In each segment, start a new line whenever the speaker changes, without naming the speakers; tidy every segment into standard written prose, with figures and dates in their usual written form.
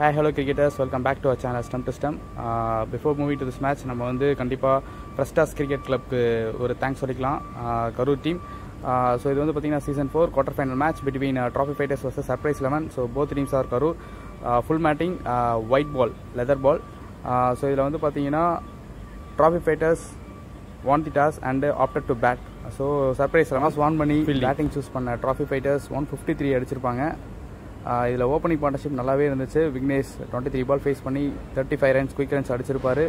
Hi, hello cricketers, welcome back to our channel Stump to Stump. Before moving to this match, நம்ம வந்து கண்டிப்பாக ஃப்ரெஸ்டாஸ் cricket கிளப்க்கு ஒரு thanks சொல்லிக்கலாம் Karur team. So இது வந்து பார்த்தீங்கன்னா season 4 quarter final match between trophy fighters versus surprise 11. So both teams are Karur. Full matting white ball, leather ball. So இதில் வந்து பார்த்தீங்கன்னா trophy fighters won the toss and opted to bat. So surprise 11 won பண்ணி batting choose பண்ண trophy fighters 153 அடிச்சிருப்பாங்க. இதில் opening partnership நல்லாவே இருந்துச்சு. விக்னேஷ் 23 பால் face பண்ணி 35 ரன்ஸ் குயிக் ரன்ஸ் அடிச்சிருப்பார்.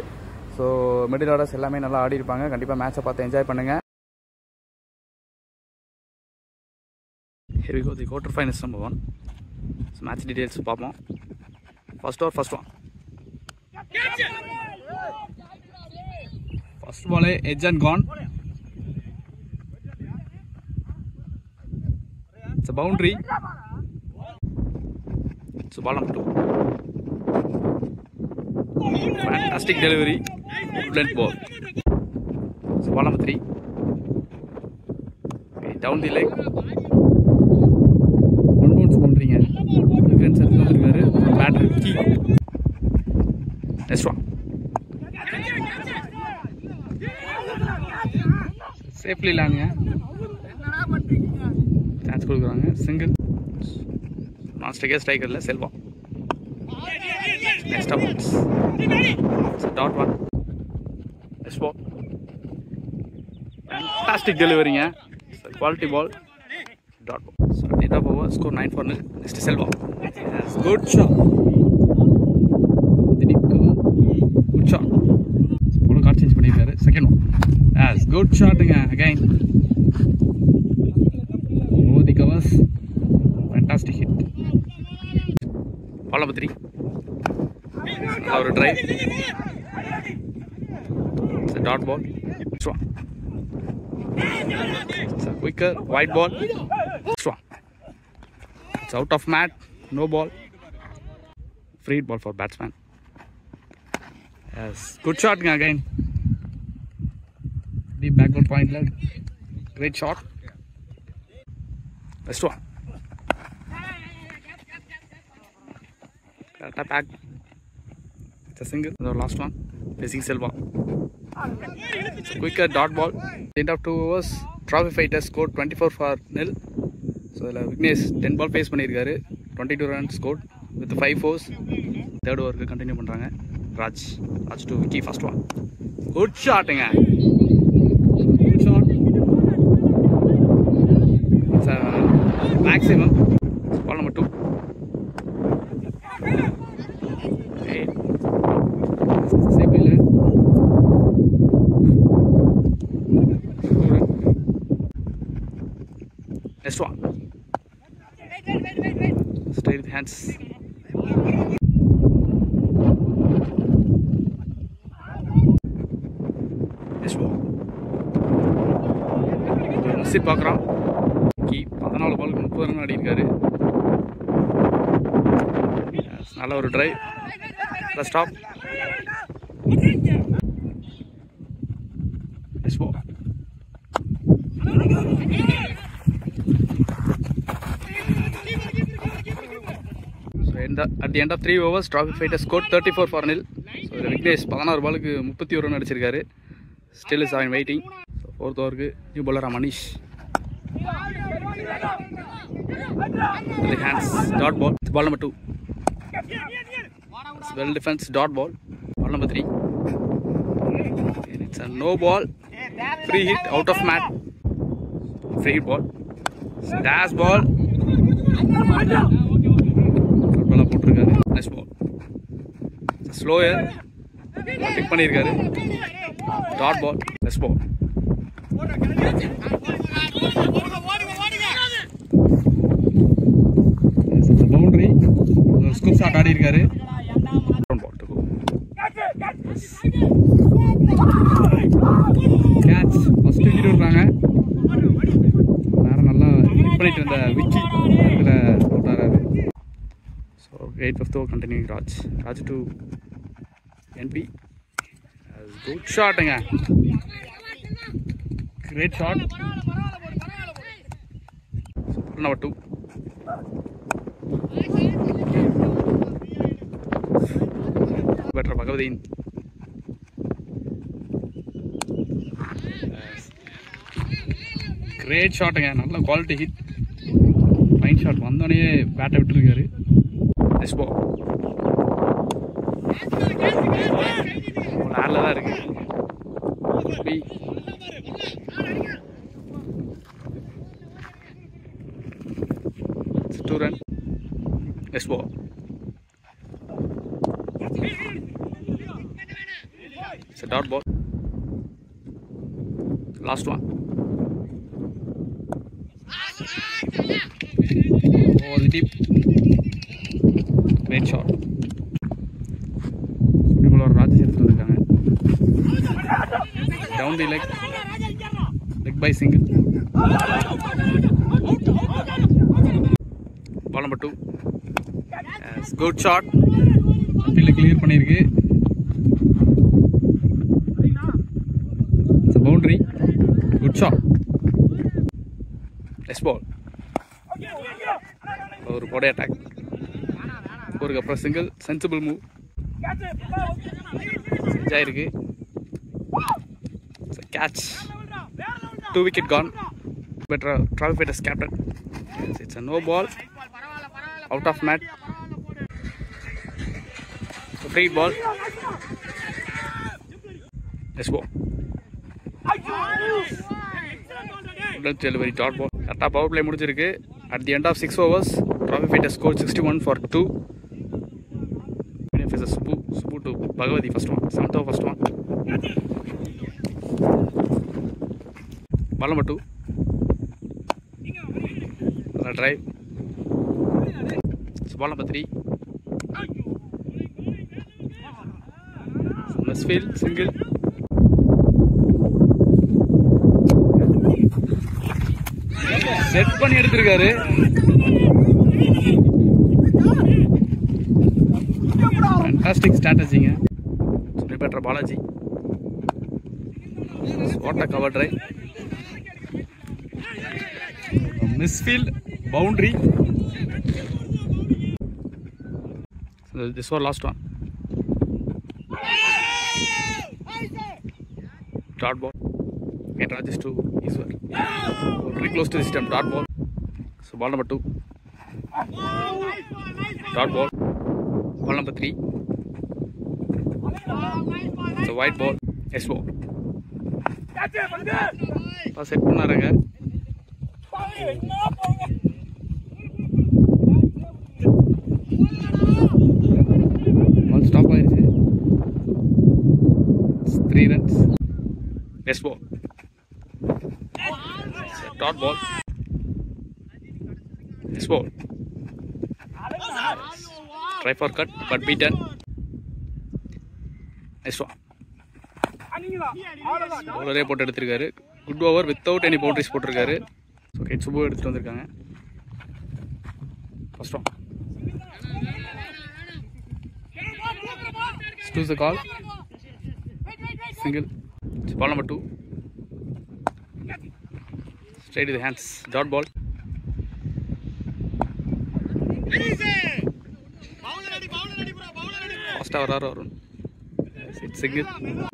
ஸோ மிடில் ஆர்டர்ஸ் எல்லாமே நல்லா ஆடி இருப்பாங்க. கண்டிப்பாக மேட்சை பார்த்து என்ஜாய் பண்ணுங்கள். Here we go, the quarter finals number 1. So match details பார்ப்போம். First one. First ball edge and gone. It's a boundary. So ball number 2. Fantastic delivery. Good ball. So ball number 3. Okay, down the leg. One bounce boundary. Runs எடுத்துருக்காரு. Batter key. Next one. Safely landங்க. Chance கொடுக்குறாங்க. Single. Master guest striker la Selva. Next up it's a dot one. Next ball. Fantastic delivery, it's a quality ball. Dot ball. So end of over, score 9-4. Next is Selva. Yes, good shot. Good shot. Ball card change பண்ணிருக்காரு. Second one. Yes, good shot again. Over the covers. Fantastic hit. Ball number 3. Our drive. It's a dot ball. Strong. It's a quicker wide ball. Strong. It's out of mat. No ball. Free ball for batsman. Yes. Good shot again. Deep backward point leg. Great shot. Next one. Back. It's a single. The last one. Facing Selva. It's a quicker dot ball. End of 2 overs. Trophy fighters scored 24-0. So Vignesh 10 ball face பண்ணிருக்காரு. 22 runs scored with 5 fours. Third over continue பண்றாங்க. Raj to Vicky first one. Good shot Good shot. It's a maximum. Ball number 2. Next one. Straight with hands. Next ball. Sit பார்க்குறான். Key 14 பாலுக்கு 30 run அடிக்காரு. நல்ல ஒரு drive. Stop. Next ball. At the end of 3 overs, Trophy Fighters scored 34-0. So Vignesh 16 பாலுக்கு 31 run அடிச்சிருக்காரு. Still is in waiting. So 4th over new bowler Manish. With the hands, dot ball. It's ball number 2. It's well defense, dot ball. Ball number 3. And it's a no ball. Free hit out of mat. Free hit ball. Dash ball. போட்டிருக்காரு. Next ball slower pick பண்ணியிருக்காரு. Dot ball. Next ball boundary. Scoop shot ஆடி இருக்காரு. Catch first wicket விடுறாங்க. வேற நல்லா hit பண்ணிட்டு இருந்த விக்கி இதில் அவுட் ஆகிறாரு. 8th over continuing Raj to NP. Good shot Great shot. Number 2. better Bhagavadin. Great shot again. Nalla quality hit. Fine shot. Vandone bat vittirukkaru. Nice ball. Nalla da irukku. It's a 2 run. Nice ball. It's a dot ball. Last one. Oh, the deep. Great shot. Down the leg. Leg by single. Ball number 2. Yes, good shot. Clear பண்ணிருக்கு. It's a boundary. Good shot. Nice ball. ஒரு body attack. ஒரு அப்புறம் single sensible move. ஜாயிருக்கு. It's a catch. 2 wicket gone. Better Travis Fitters captain. It's a no ball. Out of mat. Free ball. Let's go. Delivery dot ball. Correct power play முடிஞ்சிருக்கு. At the end of 6 overs, Travis Fitters scored 61 for 2. Medium faces Subbu to Bhagavati first one. 7th over first one. Ball number 2. Drive. So ball number 3. Westfield single. Set பண்ணி எடுத்திருக்காரு. Fantastic strategy. So better Balaji. What a cover drive. Misfield boundary. So this was last one. Dot ball. Get Rajesh to Iswar. Very close to the stump. Dot ball. So ball number 2. Dot ball. Ball number 3. It's a white ball. Yes ball. Set பண்ணாருங்க. Ball stop ஆயிருச்சு. 3 runs. Yes ball. Dot ball. Yes ball. Try for cut but beaten. Nice one. Bowler போட்டு எடுத்திருக்காரு. Good over without any boundaries போட்டிருக்காரு. So okay, Subbu எடுத்துட்டு வந்திருக்காங்க. First one. Choose the call. Single. It's ball number 2. Straight to the hands. Dot ball. Fast over Arun. It's single.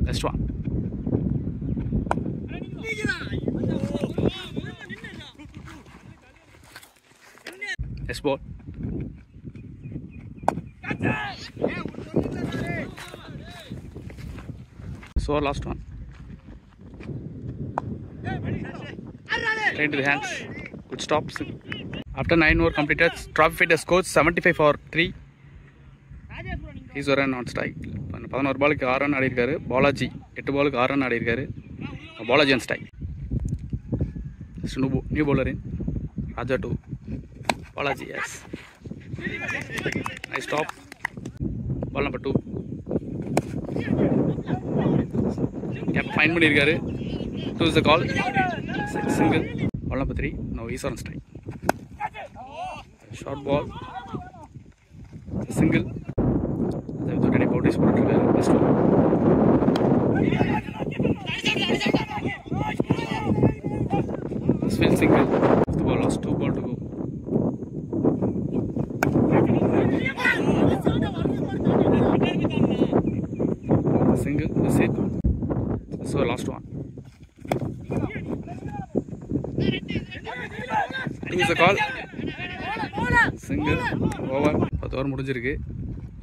Next one. Next ball. So last one. Straight to the hands. Good stop. After 9 overs completed, Travis Fitters scores 75 for 3. He's a run on strike. 11 balls 6 run ஆடிருக்காரு. Balaji 8 balls 6 run ஆடிருக்காரு. Balaji on strike. New bowler in. Raja to Balaji, yes. Nice stop. Ball number 2. Kept fine பண்ணிருக்காரு. Choose the call. Single. Ball number 3. Now he's on strike. Short ball. Single. Without any boundaries போட்டிருக்காரு. Next one. Swing single. The ball lost 2 balls to go. There's a call. Single. Over. 10 over முடிஞ்சிருக்கு.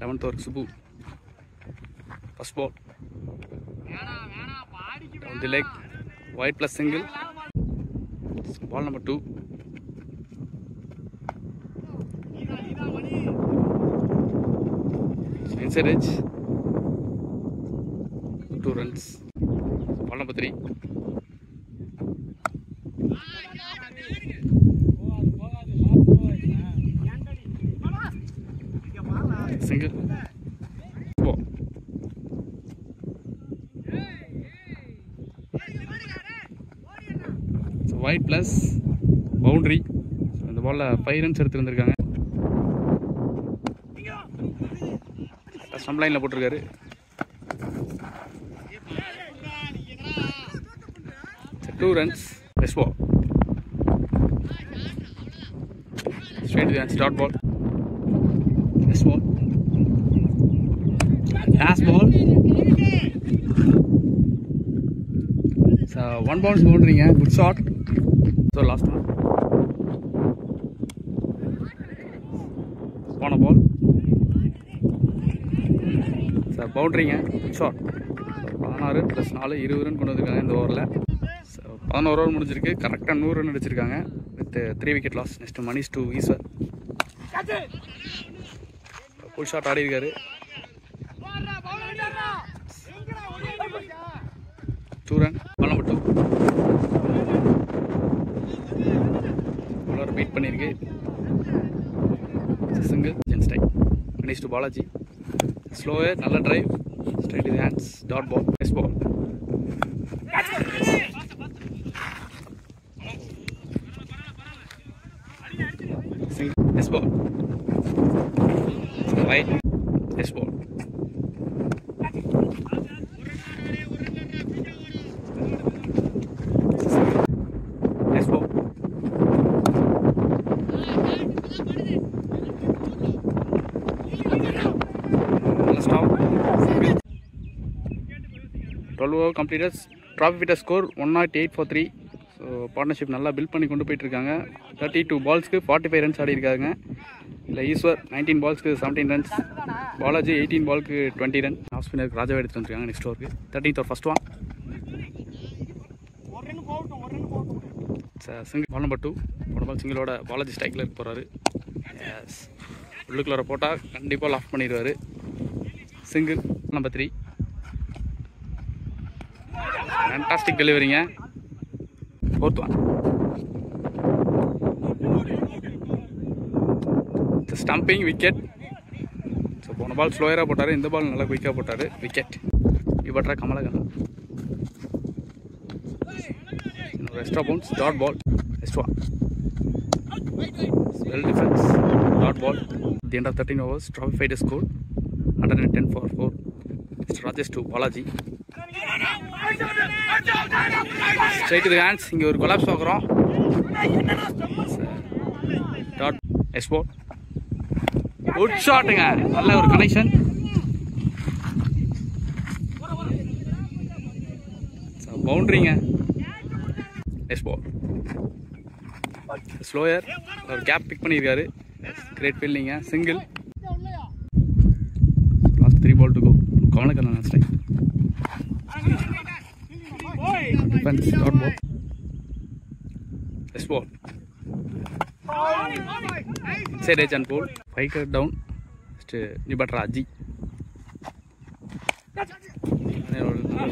11th over Subu. First ball. Down the leg. Wide plus single. Ball number 2. Inside edge. 2 runs. Ball number 3. Single. Ball. So wide plus boundary. So இந்த பால்ல 5 runs எடுத்துருக்காங்க. Stump லைன்ல போட்டுருக்காரு. So 2 runs. Best ball. Straight to the start ball. Best ball. Last ball. So 1 bounce boundary. Good shot. So last one. On a ball. So boundary. Good shot. 16 plus 4 20 run கொண்டு வந்திருக்காங்க இந்த ஓவரில். So 11 over முடிஞ்சிருக்கு. கரெக்டாக 100 run அடிச்சிருக்காங்க with 3 wicket loss. Next Manish to Eshwar. Full shot ஆடி இருக்காரு. 2 run. Ball number 2. bowler beat பண்ணிருக்கு. Single. Gen strike. Finish to Balaji. Slower. நல்ல drive. Straight to the hands. Dot ball. Best ball. Single. Best ball. Wide. Best ball. Best ball. Let's stop. 12 over completed. Trophy fitter score 108 for 3. So partnership நல்லா build பண்ணி கொண்டு போயிட்டுருக்காங்க. 32 பால்ஸ்க்கு 45 runs ஆடி இருக்காங்க. இல்லை Ishwar 19 பால்ஸ்க்கு 17 runs. Balaji 18 பாலுக்கு 20 run. Of ஸ்பின்னருக்கு ராஜாவை எடுத்துட்டு வந்துருக்காங்க நெக்ஸ்ட் ஓவருக்கு. 13th over first one. Single. Ball number 2. போன பால் சிங்கிளோட பாலாஜி ஸ்ட்ரைக்கில் இருக்க போகிறாரு. எஸ், உள்ளுக்குள்ள போட்டால் கண்டிப்பாக லாஃப் பண்ணிடுவார். சிங்கிள். நம்பர் 3. ஃபேண்டாஸ்டிக் டெலிவரிங்க. 4th one. Stumping wicket. So போன பால் ஸ்லோயராக போட்டார், இந்த பால் நல்லா குயிக்காக போட்டார். விக்கெட். இவட்ரா கமலகண்ணன். இன்னொரு extra bounce. Dot ball. Next one. Well defence. Dot ball. At the end of 13 overs, Trophy fighter scored 110 for 4. Mr. Rajesh to Balaji. Straight to the hands. இங்கே ஒரு கொலாப்ஸ் பார்க்குறோம். டாட். எக்ஸ்போர்ட். குட் ஷாட்டுங்க. நல்ல ஒரு connection. பவுண்டரிங்க. Export. Slower. ஒரு gap pick பண்ணியிருக்காரு. Great ஃபீல்டிங்க. Single. Last 3 ball to go. Kavanakannan strike. Defense. Dot ball. Best ball. Inside edge and pull. 5 cut down. Nibatra Aji.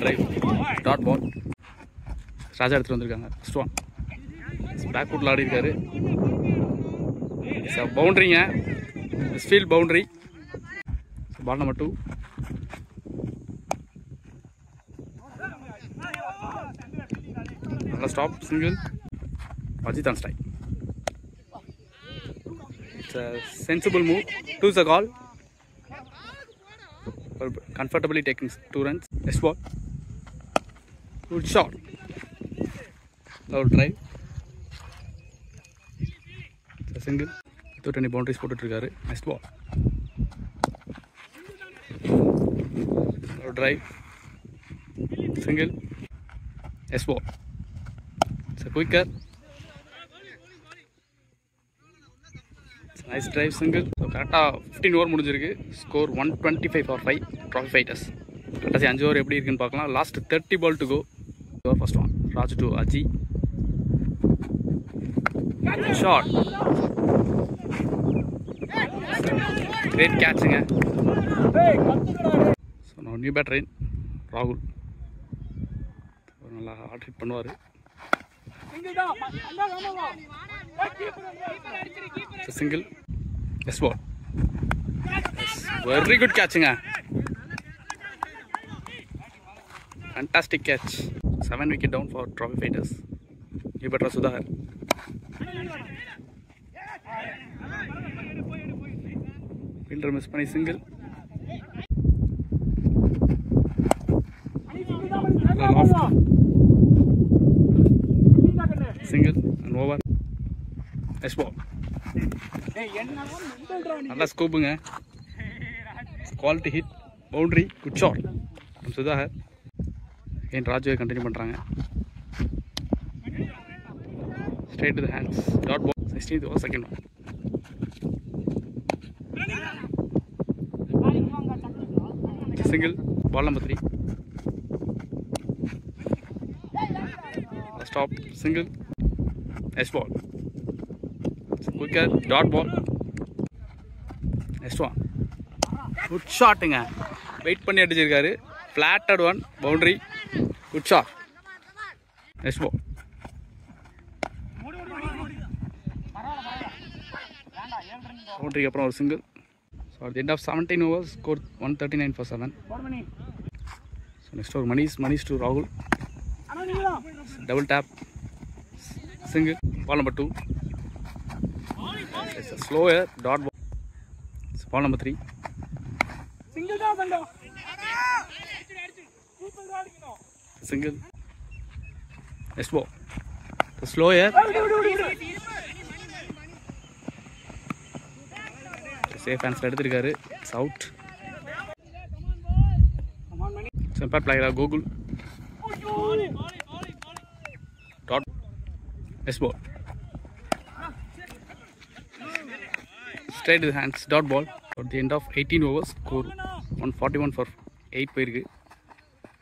Drive. Dot ball. Raja எடுத்துட்டு வந்திருக்காங்க. First one. Back ஃபுட்ல ஆடி இருக்காரு. பவுண்டரிங்க. Steal boundary. Ball number 2. நல்ல stop. Single. Ajith on strike. It's a sensible move. 2 is a call. Comfortably taking 2 runs. Best ball. Good shot. Low drive. It's a single. Without any boundaries போட்டுருக்காரு. Next ball. Low drive. Single. Yes ball. It's a quicker. Nice drive single. So கரெக்டாக 15 over முடிஞ்சிருக்கு. Score 125-5 trophy fighters. கடைசி 5 over எப்படி இருக்குன்னு பார்க்கலாம். Last 30 ball to go. First one Raju to Aji. Shot. Great கேட்சுங்க. So நான் new batter in ராகுல். நல்லா ஹார்ட் ஹிட் பண்ணுவார். சிங்கிள். எஸ் பால். வெரி குட் கேட்சுங்க. Fantastic catch. 7 wicket down for Trophy Fighters. New batter Sudhar. Fielder miss பண்ணி single. Loft. Single and over. S ball. நல்ல ஸ்கோப்புங்க. Quality hit. Boundary. Good shot. Sudhakar. again ராஜுவை continue பண்ணுறாங்க. straight to the hands. Dot ball. 16th over second one. Single. Ball number 3. Stop. Single. S ball. Quicker. Dot ball. Next one. Good shotங்க. Wait பண்ணி அடிச்சிருக்காரு. Flatted one. Boundary. Good shot. Next ball. Boundary அப்புறம் ஒரு single. So at the end of 17 overs, score 139-7. So next over Manish to Rahul. Double tap. Single. Ball number 2. It's a slower dot ball. It's ball number 3. Single. Next ball. The slower. Safe answer எடுத்திருக்காரு. It's out. Impact player Google. Dot. Next ball. Straight to the hands. Dot ball. At the end of 18 overs, score 141-8 போயிருக்கு.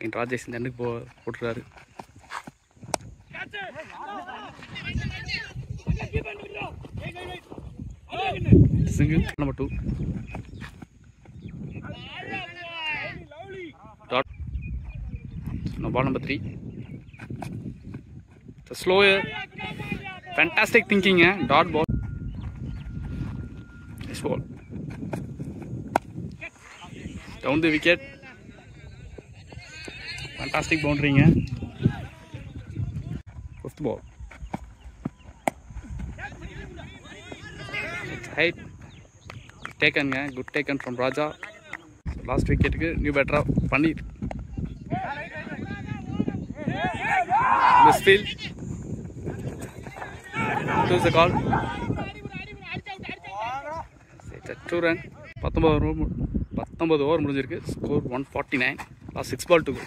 in Rajesh இந்த எண்டுக்கு போட்டுருக்காரு. Single. Number 2. Dot. No, ball number 3. It's a slower. Fantastic thinking, eh? Dot ball. This ball. Down the wicket. Fantastic boundary, eh? Fifth ball. It's height. Taken, eh? Good taken from Raja. So last wicket, new batter Panir. Misfield. Choose the call. It's a 2 run. 19 over முடிஞ்சிருக்கு. Score 149. Last 6 ball to go.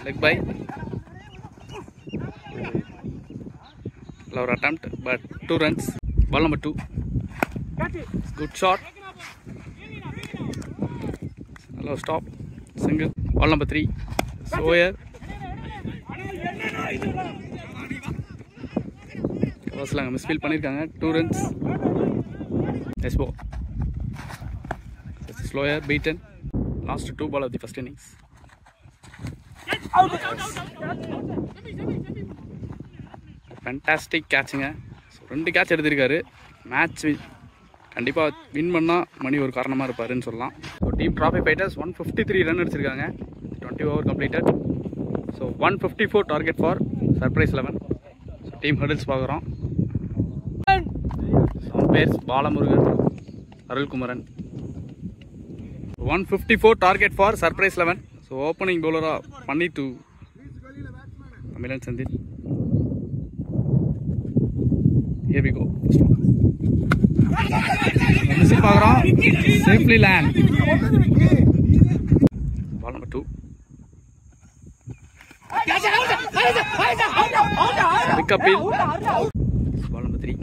Leg by. Lower attempt, but 2 runs. Ball number 2. Good shot. Hello, stop. Single. Ball number 3. Sawyer. கவர்ஸ்லாங்க misfield பண்ணியிருக்காங்க. 2 runs. Yes, ball. Slower, beaten. Last 2 ball of the first innings. Fantastic catching. So 2 catch எடுத்திருக்காரு. Match கண்டிப்பாக win பண்ணால் மணி ஒரு காரணமாக இருப்பாருன்னு சொல்லலாம். So team trophy fighters 153 run அடிச்சிருக்காங்க. 20 over completed. So 154 target for surprise 11. So team huddles பார்க்குறோம். Pairs Balamurugan, Arulkumaran. 154 target for surprise 11. So opening பவுலராக பண்ணிட்டு Tamilan Santhil. Here we go. Missing பார்க்குறோம். Safely land. Ball number 2. Pick up in. Ball number 3.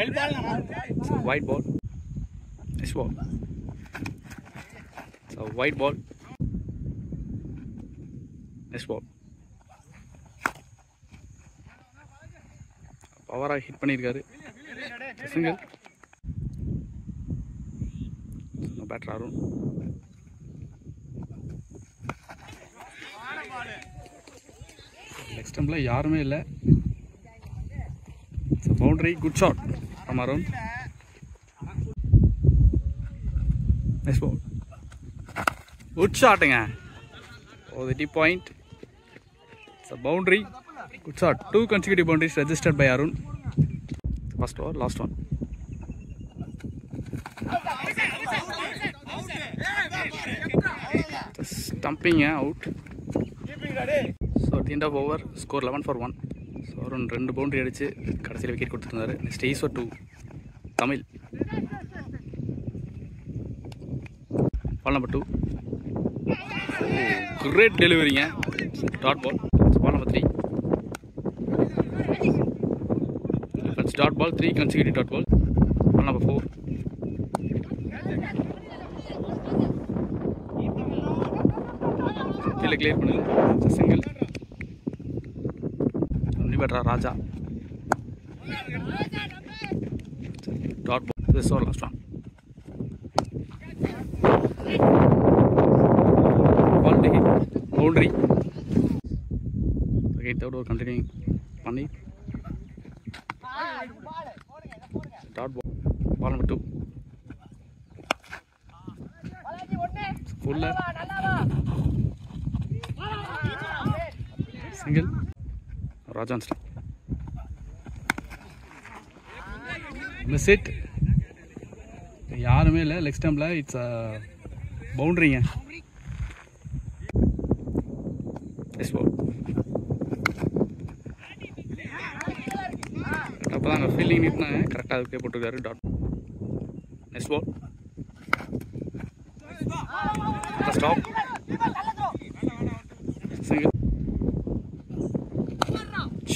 So white ball. Nice ball. So white ball. Nice ball. Power hit பண்ணிருக்காரு. Single. No batter Arun. Next time la யாருமே இல்ல. It's a boundary, good shot from Arun. Nice ball. Good shot nga. Oh, the deep point. It's a boundary. Good shot. 2 consecutive boundaries registered by Arun. First over, last one. Stumping out. So at the end of over, score 11 for 1. So Arun 2 boundary அடிச்சு கடைசில wicket கொடுத்துட்டாரு. Next is for 2. Tamil. Ball number 2. Oh, great delivery nga. Dot ball. Ball number 3. That's dot ball, 3 consecutive dot ball. Ball number 4. Field clear பண்ணுங்க. It's a single. Only batter Raja. Dot ball. This is our last one. Ball to hit. Boundary. Again third over continuing. Pani. Dot ball. Ball number 2. Fuller. Single. Rajan stop. Miss it. யாருமே இல்லை leg ஸ்டம்பில். It's பவுண்ட்ரிங்க. Yes ball. அப்போ தான் அங்கே fielding நீட்னாங்க. கரெக்டாக அதுக்கே போட்டிருக்காரு. Dot. Next ball. Stop. Single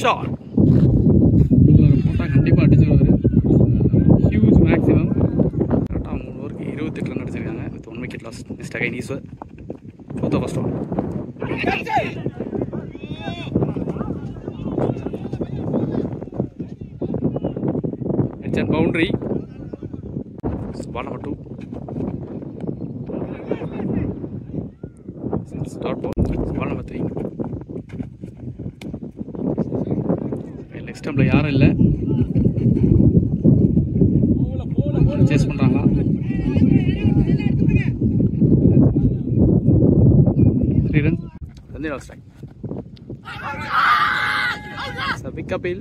shot. போட்டால் கண்டிப்பாக அடிச்சிருவாரு. Huge maximum. கரெக்டாக 3 ஓவருக்கு 28 ரன் அடிச்சிருக்காங்க. With 1 wicket loss. Next again Iswar. For the first one. It's a boundary. Ball number 2. Start ball. Ball number 3. Next time la yaar illa. Chase பண்றாங்களா? Run. Then all strike. So pick up hill.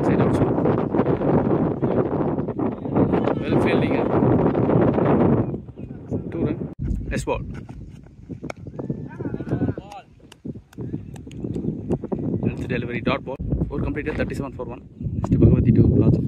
Side out shot. Well fielding. 2 run. Nice ball. That's the delivery. Dot ball. 4 completed. 37 for 1. Next Bhagavati to Raja.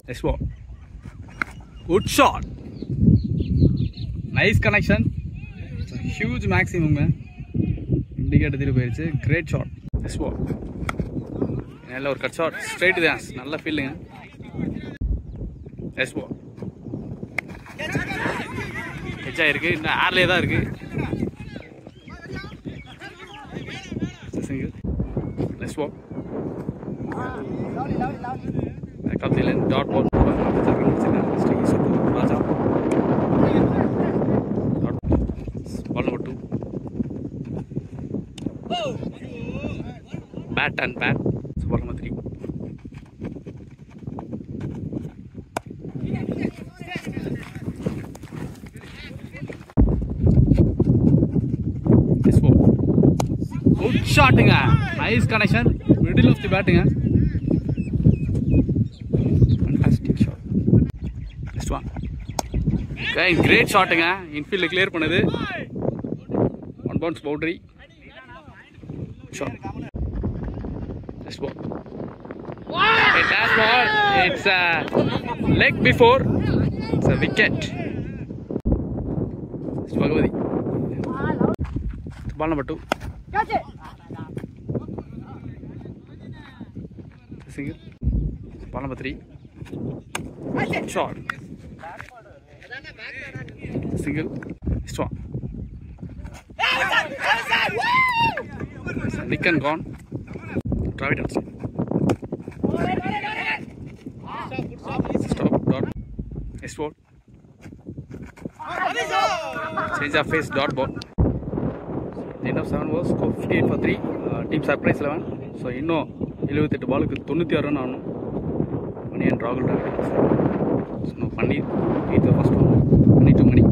Next ball. Good shot. Nice connection. It's a huge maximum man. Indicator thiri poyiruchu. Great shot. Next ball. Nalla or cut shot. Straight dance. Nalla fielding. Next ball. Edge irukku. Inna airle da irukku. Single. Next ball. Back up the lane. Dot ball. Raja. Dot. Ball number 2. Bat and bat. So ball number 3. This ball. Good shotting. Nice connection. Middle of the batting. Fantastic shot. Next one. Okay, great shotting. Infield clear பண்ணது. One bounce boundary. Shot. This ball. It has ball. It's a leg before. It's a wicket. It's Bhagavati. Ball number 2. Single. Ball number 3. Short. Single. Strong. Nick and gone. Drive it outside. Stop. Dot. Next ball. Change of face. Dot ball. End of 7 overs. Score 58 for 3. Team surprise 11. So இன்னும் 78 பாலுக்கு 96 run ஆகணும். Money and ராகுல் Dravid. So நம்ம பண்ணி 8th first one 22 Mani.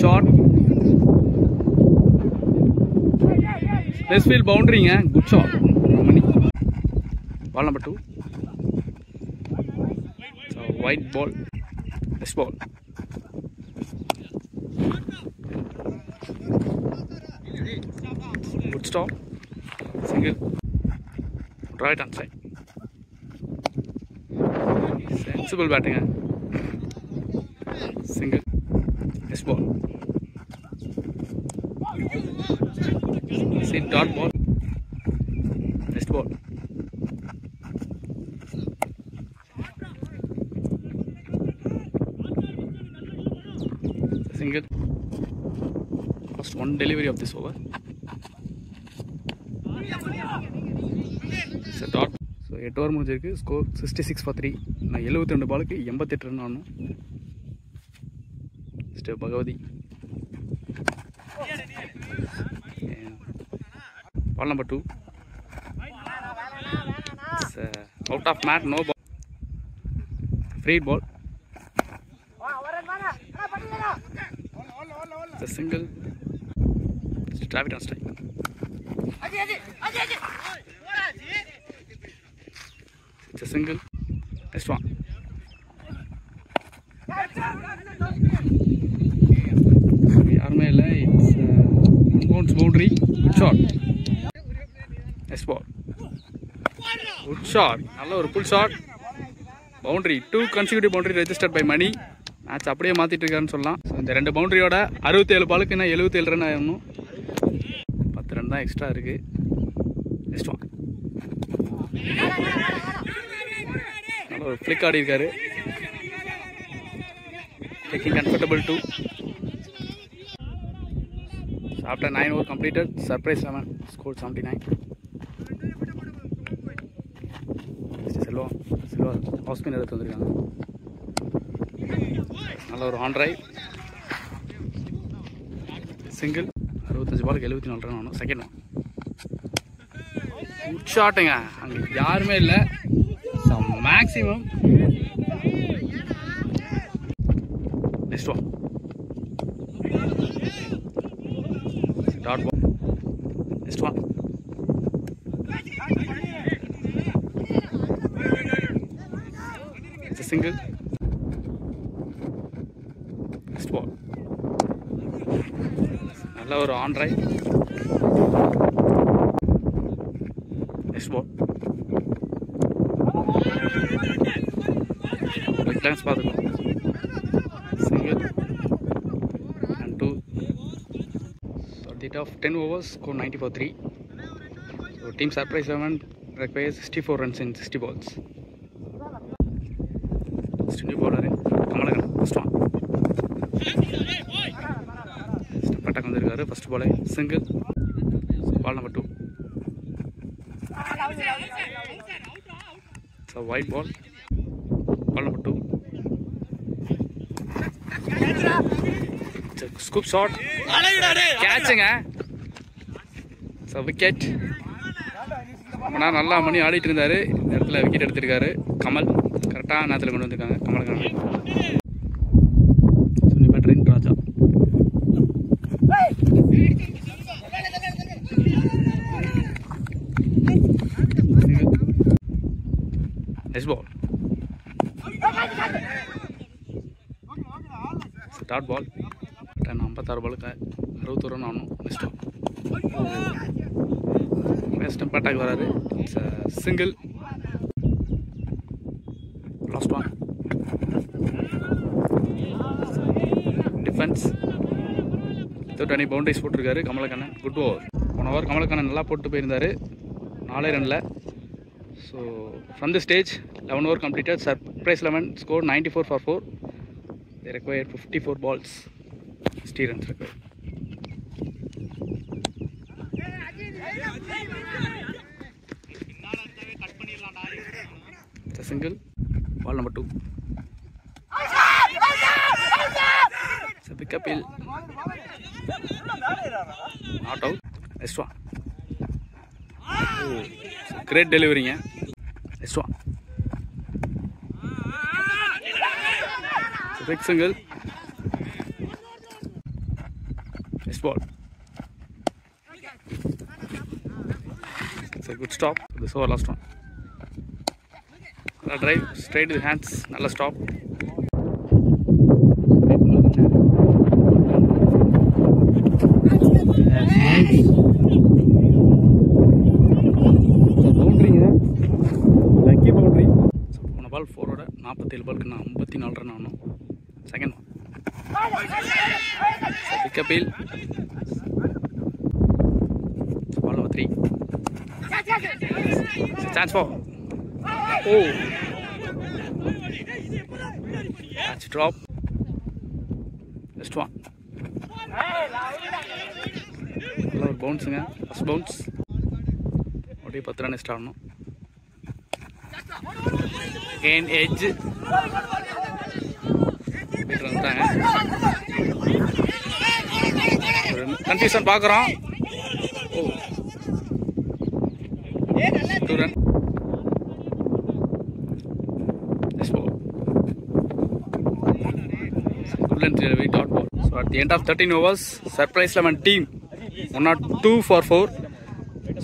Short. Left field பவுண்டரிங்க. Good shot. Mani. Ball number 2. So wide ball. Next ball. Good stop. Single. Right hand side. Sensible batting. Single. Yes ball. See dot ball. Next ball. Single. First one delivery of this over. Dot. So 8 over முடிஞ்சிருக்கு. Score 66 for 3. நான் 72 பாலுக்கு 88 run ஆகணும். Mister Bhagavathi. Ball number 2. It's out of mat, no ball. Free ball. It's a single. It's a Travis on strike. It's a single. Next one. யாருமே இல்லை. It's bounce boundary. Good shot. Next ball. Good shot. நல்ல ஒரு pull shot. Boundary. 2 consecutive boundary registered by Mani. Match அப்படியே மாற்றிட்டு இருக்காருன்னு சொல்லலாம். So இந்த 2 பவுண்டரியோட 67 பாலுக்கு இன்னும் 77 ரன் ஆகணும். 10 ரன் தான் எக்ஸ்ட்ரா இருக்கு. Next one. நல்ல ஒரு ஃபிளிக் ஆடி இருக்காரு. Taking comfortable 2. After 9 over completed, surprise 11, scored 79. Silva off spin எடுத்து வந்திருக்காங்க. நல்ல ஒரு ஆன் டிரைவ். சிங்கிள். 65 பாலுக்கு 74 ரன் ஆகணும். Second one. குட் ஷாட்டுங்க. அங்கே யாருமே இல்லை. Maximum. Next one. Dot ball. Next one. It's a single. Next ball. நல்ல ஒரு on drive. Next ball. Big times பார்த்துக்கோ. Single. And 2. Of 10 overs, score 90 for 3. So team surprise 11 requires 64 runs in 60 balls. New bowler Kamalagan, first one. Step attack vandirukkaru, first ball single. So ball number 2. So white ball. Ball number 2. Scoop shot. Catching so wicket. ஆனால் நல்லா மணி ஆடிட்டு இருந்தார். இந்த இடத்துல wicket எடுத்திருக்காரு. கமல் கரெக்டாக நேரத்தில் கொண்டு வந்திருக்காங்க. கமலக்கான சுனி பேட்டரின் Raja. Next ball. Dot ball. 56 பாலுக்கு 61 ரன் ஆகணும். நெக்ஸ்ட் பார்த்தீங்கன்னா ஸ்டெப் அட்டாக் வராது. Single. Last one. Defence. Without any boundaries போட்டிருக்காரு கமலக்கண்ணன். Good over. போன ஓவர் கமலக்கண்ணன் நல்லா போட்டு போயிருந்தார் 4 ரனில். So from the stage 11 over completed. Surprise 11 score 94 for 4. They required 54 balls. 60 runs required. It's a single. Ball number 2. It's a pick up hill. Not out. Next one. Oh, great delivery. Next one. It's a big single. Next ball. It's a good stop. This over last one. Drive straight to the hands. Nalla stop. Lucky boundary. So one ball forward 47 ball ku 54 run aanu. Second one. Pick up hill. So ball number 3. It's a chance for. Oh. Catch drop. Next one. Bounce. First bounce. What 10 run start no. Again edge. Confusion பார்க்கறோம். Oh. 2 run. Next ball. Good length delivery, dot ball. So at the end of 13 overs, Surprise 11 team 102 for 4.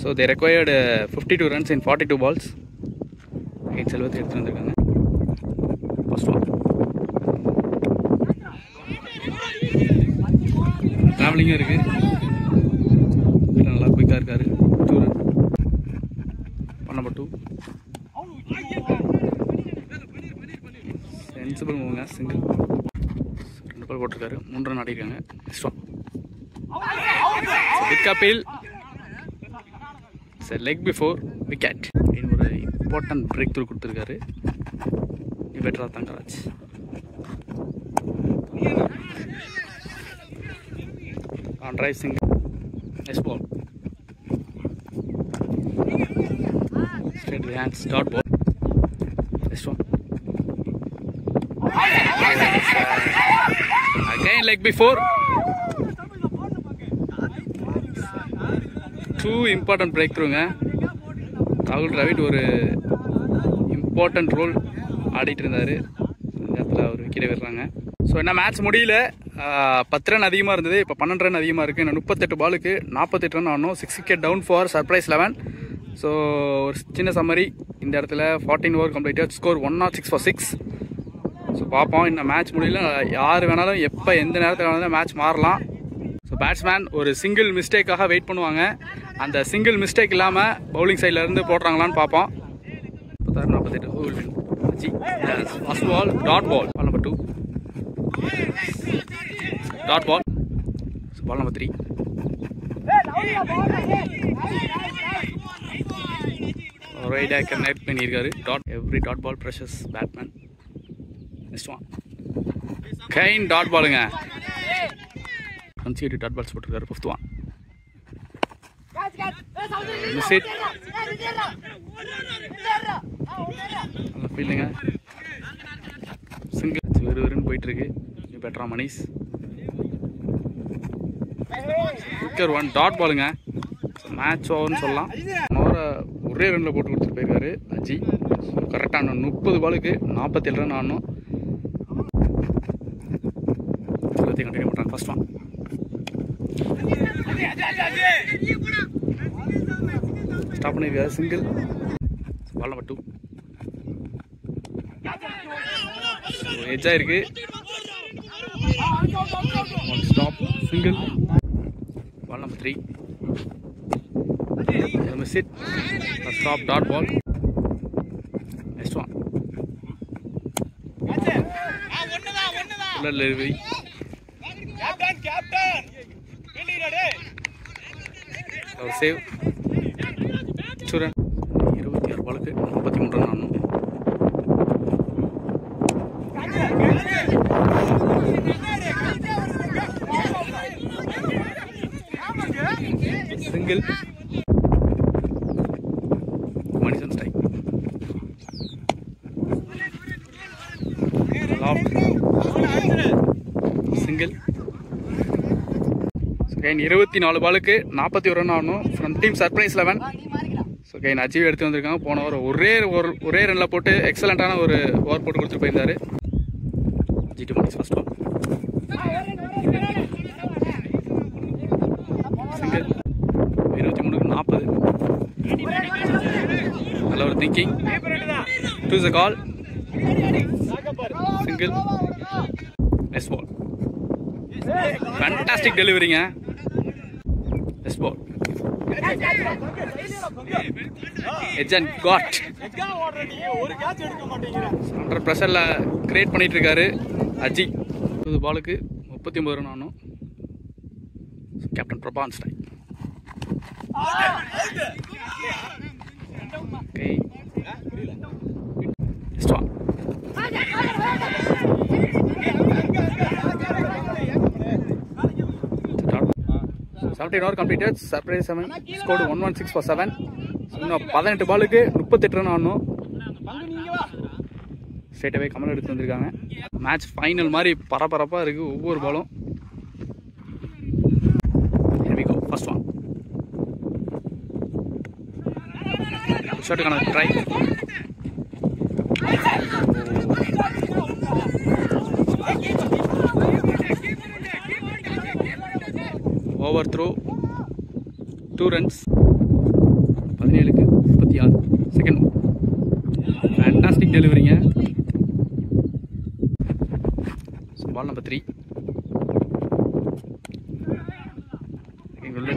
So they required 52 runs in 42 balls. Again செல்வத்தை எடுத்து வந்திருக்காங்க. First one. Traveling இருக்கு. நல்லா குயிக்கா இருக்காரு. 2 run. One number 2. Sensible move single. 2 ball போட்டிருக்காரு. 3 run ஆடிருக்காங்க. Next one. Pick up hill. It's a leg before wicket. In ஒரு important breakthrough கொடுத்திருக்காரு. Better Thangaraj. On drive single. Next ball. Straight to the hands. Dot ball. Next one. Again leg before. 2 important breakthrough. Rahul Dravid ஒரு important role ஆடிட்டு இருந்தாரு. இந்த இடத்துல ஒரு wicket விடுறாங்க. So என்ன மேட்ச் முடியல. 10 ரன் அதிகமாக இருந்தது. இப்போ 12 ரன் அதிகமாக இருக்குது. இன்னும் 38 பாலுக்கு 48 ரன் ஆகணும். 6 wicket down for surprise 11. So ஒரு சின்ன சம்மரி. இந்த இடத்துல 14 over completed. Score 106 for 6. So பார்ப்போம். இன்னும் மேட்ச் முடியல. யார் வேணாலும் எப்போ எந்த நேரத்தில் வேணாலும் மேட்ச் மாறலாம். ஸோ பேட்ஸ்மேன் ஒரு சிங்கிள் மிஸ்டேக்காக வெயிட் பண்ணுவாங்க. அந்த சிங்கிள் மிஸ்டேக் இல்லாமல் பவுலிங் சைட்லேருந்து போடுறாங்களான்னு பார்ப்போம். 48. Yes, first ball, dot ball. Ball number 2. Dot ball. So ball number 3. Right I can net பண்ணிருக்காரு. Dot every dot ball precious batman. Next one. Kain dot ballங்க. Consecutive dot balls போட்டுருக்காரு. Fifth one. Miss it. நல்ல ஃபீல்டுங்க. Single வெறுன்னு போயிட்டு இருக்கு. பெட்டரா மணிஷ். விக்கர் 1 dot பாலுங்க. Match ஓவர்னு சொல்லலாம். ஒரே ரன்ல போட்டு கொடுத்துட்டு போயிருக்காரு அஜி. கரெக்டான 30 பாலுக்கு 47 ரன் ஆடணும். கண்டினியூ பண்ணுறாங்க. First one. ஸ்டாப் பண்ணிருக்காரு. சிங்கிள். Ball number 2. எட்ஜ் ஆயிருக்கு. Stop. Single. Ball number 3. miss it. A stop dot ball. Next one. Fuller delivery. Captain. Save. Chura. 26 பாலுக்கு 33 ரன் ஆடணும். Single. Madison strike. Loft. Single. Again 24 பாலுக்கு 41 run ஆடணும். From team surprise 11. So again அஜீவ் எடுத்து வந்திருக்காங்க. போன ஒரே ரன்ல போட்டு எக்ஸலண்டான ஒரு ஓவர் போட்டு கொடுத்துட்டு போயிருந்தாரு. GT Money's first one. Single. 23-40. நல்ல ஒரு thinking. Choose a call. Single. Next ball. Fantastic delivery. Next ball. Edge and got. Under pressure la create பண்ணிட்டு இருக்காரு அஜி. இந்த பாலுக்கு 39 ரன் ஆனோம். Captain Prabhan strike. Okay. Next one. 17 over completed. Surprise 7. Scored 116 for 7. இன்னும் 18 பாலுக்கு 38 run ஆடணும். ஸ்ட்ரைட் அவே கமல் எடுத்து வந்திருக்காங்க. மேட்ச் ஃபைனல் மாதிரி பரபரப்பாக இருக்குது ஒவ்வொரு பாலும். Here we go. First one. ஷாட்டுக்கான ட்ரை. Over throw 2 runs. 17க்கு 36. செகண்ட் ஃபேண்டாஸ்டிக் டெலிவரிங்க. Ball number 3.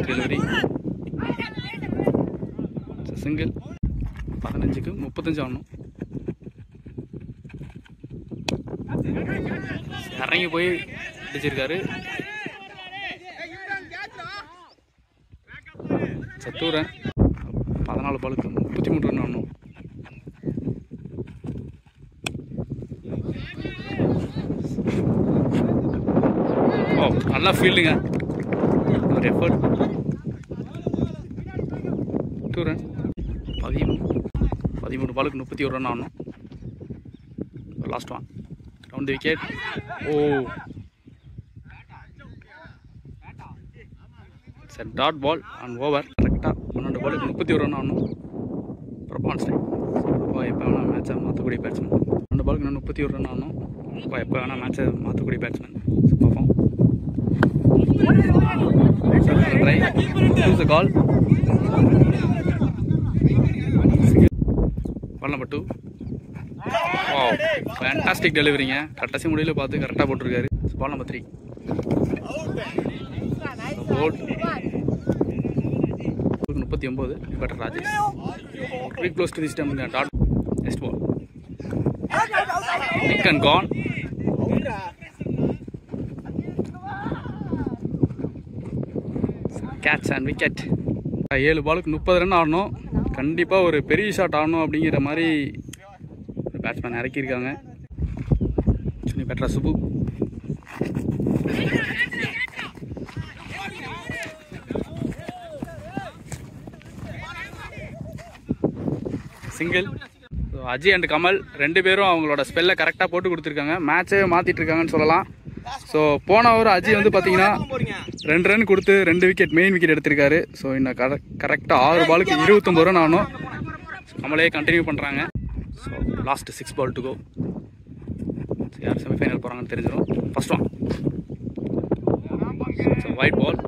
Delivery single. 15க்கு 35 ஆகணும். இறங்கி போய் அடிச்சிருக்காரு. சத்தூரன் 14 பாலுக்கு 33 ரன் ஆகணும். ஓ நல்லா ஃபீல்டுங்க. ஒரு எஃபர்ட். 2 ரன். 13 பாலுக்கு 31 ரன் ஆகணும். Last one. Round wicket. Oh sir dot ball and over. கரெக்டாக 12 பாலுக்கு 31 ரன் ஆகணும். பிரபான் ஸ்ட்ரைக். அப்போ எப்போ வேணால் மேட்சை மாற்றக்கூடிய பேட்ஸ்மேன். 2 பாலுக்கு இன்னும் 31 ரன் ஆகணும். அப்போ எப்போ வேணால் மேட்சை மாற்றக்கூடிய பேட்ஸ்மேன். ஸோ பார்ப்போம். Try. Choose the call. Ball number 2. Oh fantastic டெலிவரிங்க. கடைசி முடிவில் பார்த்து கரெக்டாக போட்டிருக்காரு. Ball number 3. போட் 39. Batter Rajesh. Very close to this time. Dot. Next ball. Nick and gone. Catch and wicket. 7 பாலுக்கு 30 ரன் ஆடணும். கண்டிப்பாக ஒரு பெரிய ஷாட் ஆடணும் அப்படிங்கிற மாதிரி பேட்ஸ்மேன் இறக்கியிருக்காங்க. சுனி பெட்ரா சுபு. சிங்கிள். அஜய் அண்ட் கமல் 2 பேரும் அவங்களோட ஸ்பெல்லை கரெக்டாக போட்டு கொடுத்துருக்காங்க. மேட்சே மாற்றிட்டு இருக்காங்கன்னு சொல்லலாம். ஸோ போன ஓவர் அஜய் வந்து பார்த்தீங்கன்னா 2 ரன் கொடுத்து 2 விக்கெட் மெயின் விக்கெட் எடுத்திருக்காரு. ஸோ இன்னும் கரெக்டாக 6 பாலுக்கு 29 ரன் ஆகணும். கமலே கண்டினியூ பண்ணுறாங்க. So last 6 ball to go. யார் செமிஃபைனல் போகிறாங்கன்னு தெரிஞ்சிடும். First one. Wide ball.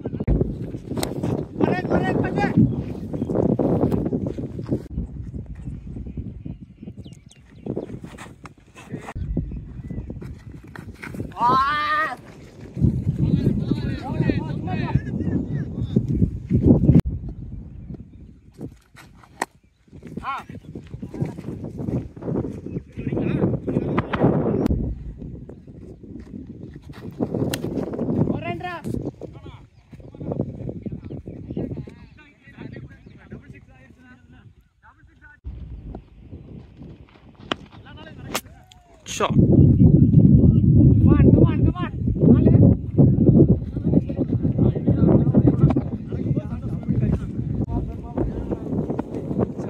Shot.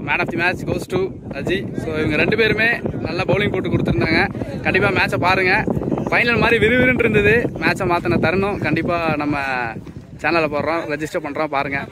Man of the match goes to Aji. So இவங்க 2 பேருமே நல்லா பவுலிங் போட்டு கொடுத்துருந்தாங்க. கண்டிப்பாக மேட்சை பாருங்கள். ஃபைனல் மாதிரி விறுவிறுன்னு இருந்தது. மேட்சை மாற்றின தருணம் கண்டிப்பாக நம்ம சேனலில் போடுறோம், ரெஜிஸ்டர் பண்ணுறோம், பாருங்கள்.